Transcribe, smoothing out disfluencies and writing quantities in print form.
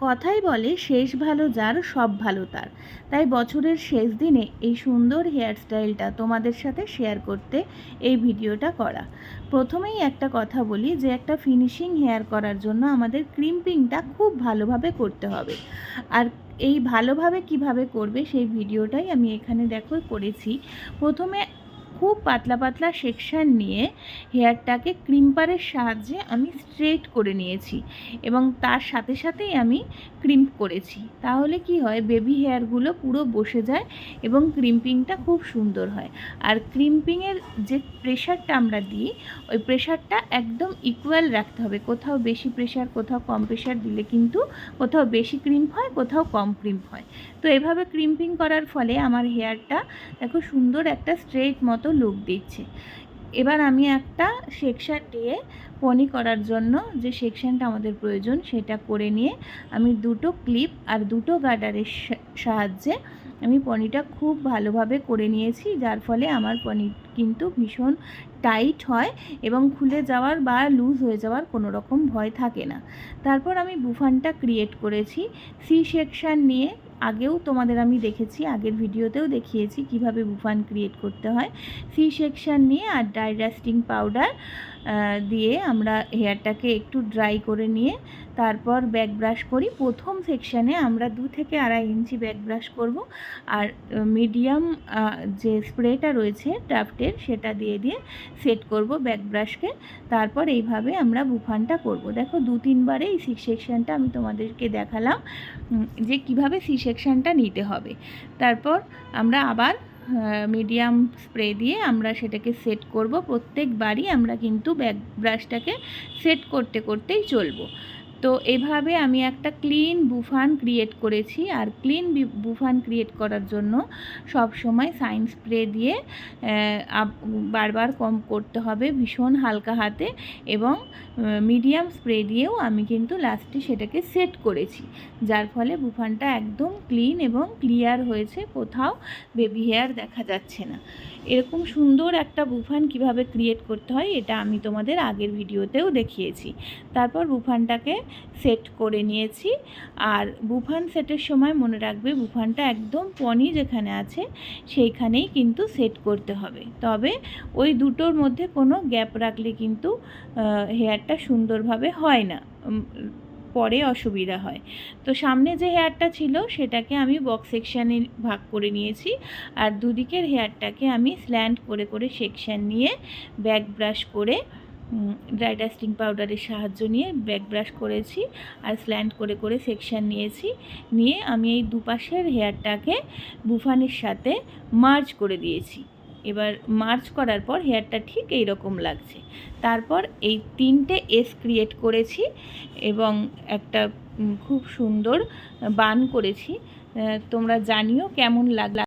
কথাই বলে শেষ ভালো যার সব ভালো তার। তাই বছরের শেষ দিনে এই সুন্দর হেয়ার স্টাইলটা তোমাদের সাথে শেয়ার করতে এই ভিডিওটা করা। প্রথমেই একটা কথা বলি যে একটা ফিনিশিং হেয়ার করার জন্য আমাদের ক্রিম্পিংটা খুব ভালোভাবে করতে হবে। আর এই ভালোভাবে কিভাবে করবে সেই ভিডিওটাই আমি এখানে দেখো করেছি। প্রথমে খুব পাতলা পাতলা সেকশান নিয়ে হেয়ারটাকে ক্রিম্পারের সাহায্যে আমি স্ট্রেট করে নিয়েছি এবং তার সাথে সাথেই আমি ক্রিম্প করেছি। তাহলে কি হয়, বেবি হেয়ারগুলো পুরো বসে যায় এবং ক্রিম্পিংটা খুব সুন্দর হয়। আর ক্রিম্পিংয়ের যে প্রেশারটা আমরা দিই, ওই প্রেশারটা একদম ইকুয়াল রাখতে হবে। কোথাও বেশি প্রেশার, কোথাও কম প্রেশার দিলে কিন্তু কোথাও বেশি ক্রিম্প হয়, কোথাও কম ক্রিম্প হয়। তো এভাবে ক্রিম্পিং করার ফলে আমার হেয়ারটা দেখো সুন্দর একটা স্ট্রেট মতো লুক দিচ্ছে। এবার আমি একটা সেকশান দিয়ে পনি করার জন্য যে সেকশানটা আমাদের প্রয়োজন সেটা করে নিয়ে আমি দুটো ক্লিপ আর দুটো গার্ডারের সাহায্যে আমি পনিটা খুব ভালোভাবে করে নিয়েছি, যার ফলে আমার পনি কিন্তু ভীষণ টাইট হয় এবং খুলে যাওয়ার বা লুজ হয়ে যাওয়ার কোনো রকম ভয় থাকে না। তারপর আমি বুফানটা ক্রিয়েট করেছি সি সেকশান নিয়ে। আগেও তোমাদের আমি দেখেছি, আগের ভিডিওতেও দেখিয়েছি কিভাবে বুফান ক্রিয়েট করতে হয়। সি সেকশান নিয়ে আর ডাই ডাস্টিং পাউডার দিয়ে আমরা হেয়ারটাকে একটু ড্রাই করে নিয়ে তারপর ব্যাক ব্রাশ করি। প্রথম সেকশানে আমরা 2 থেকে 2.5 ইঞ্চি ব্যাক ব্রাশ করব আর মিডিয়াম যে স্প্রেটা রয়েছে ড্রাফটের সেটা দিয়ে দিয়ে সেট করব ব্যাক ব্রাশকে। তারপর এইভাবে আমরা বুফানটা করব। দেখো 2-3 বারে এই সি সেকশানটা আমি তোমাদেরকে দেখালাম যে কিভাবে সি সেকশানটা নিতে হবে। তারপর আমরা আবার মিডিয়াম স্প্রে দিয়ে আমরা সেটাকে সেট করব। প্রত্যেকবারই আমরা কিন্তু ব্যাক ব্রাশটাকে সেট করতে করতেই চলবো। তো এভাবে আমি একটা ক্লিন বুফান ক্রিয়েট করেছি। আর ক্লিন বুফান ক্রিয়েট করার জন্য সব সময় সাইন স্প্রে দিয়ে বারবার কম করতে হবে ভীষণ হালকা হাতে, এবং মিডিয়াম স্প্রে দিয়েও আমি কিন্তু লাস্টে সেটাকে সেট করেছি, যার ফলে বুফানটা একদম ক্লিন এবং ক্লিয়ার হয়েছে, কোথাও বেবি হেয়ার দেখা যাচ্ছে না। এরকম সুন্দর একটা বুফান কিভাবে ক্রিয়েট করতে হয় এটা আমি তোমাদের আগের ভিডিওতেও দেখিয়েছি। তারপর বুফানটাকে সেট করে নিয়েছি। আর বুফান সেটের সময় মনে রাখবে বুফানটা একদম পনি যেখানে আছে সেইখানেই কিন্তু সেট করতে হবে, তবে ওই দুটোর মধ্যে কোনো গ্যাপ রাখলে কিন্তু হেয়ারটা সুন্দরভাবে হয় না, পরে অসুবিধা হয়। তো সামনে যে হেয়ারটা ছিল সেটাকে আমি বক্স সেকশানে ভাগ করে নিয়েছি আর দুদিকের হেয়ারটাকে আমি স্ল্যান্ট করে করে সেকশান নিয়ে ব্যাক ব্রাশ করে ড্রাই ডাস্টিং পাউডারের সাহায্য নিয়ে ব্যাক ব্রাশ করেছি আর স্ল্যান্ট করে করে সেকশান নিয়েছি। নিয়ে আমি এই দুপাশের হেয়ারটাকে বুফানের সাথে মার্জ করে দিয়েছি। এবার মার্জ করার পর হেয়ারটা ঠিক এই রকম লাগছে। তারপর এই 3টে এস ক্রিয়েট করেছি এবং একটা খুব সুন্দর বান করেছি। তোমরা জানিও কেমন লাগলো।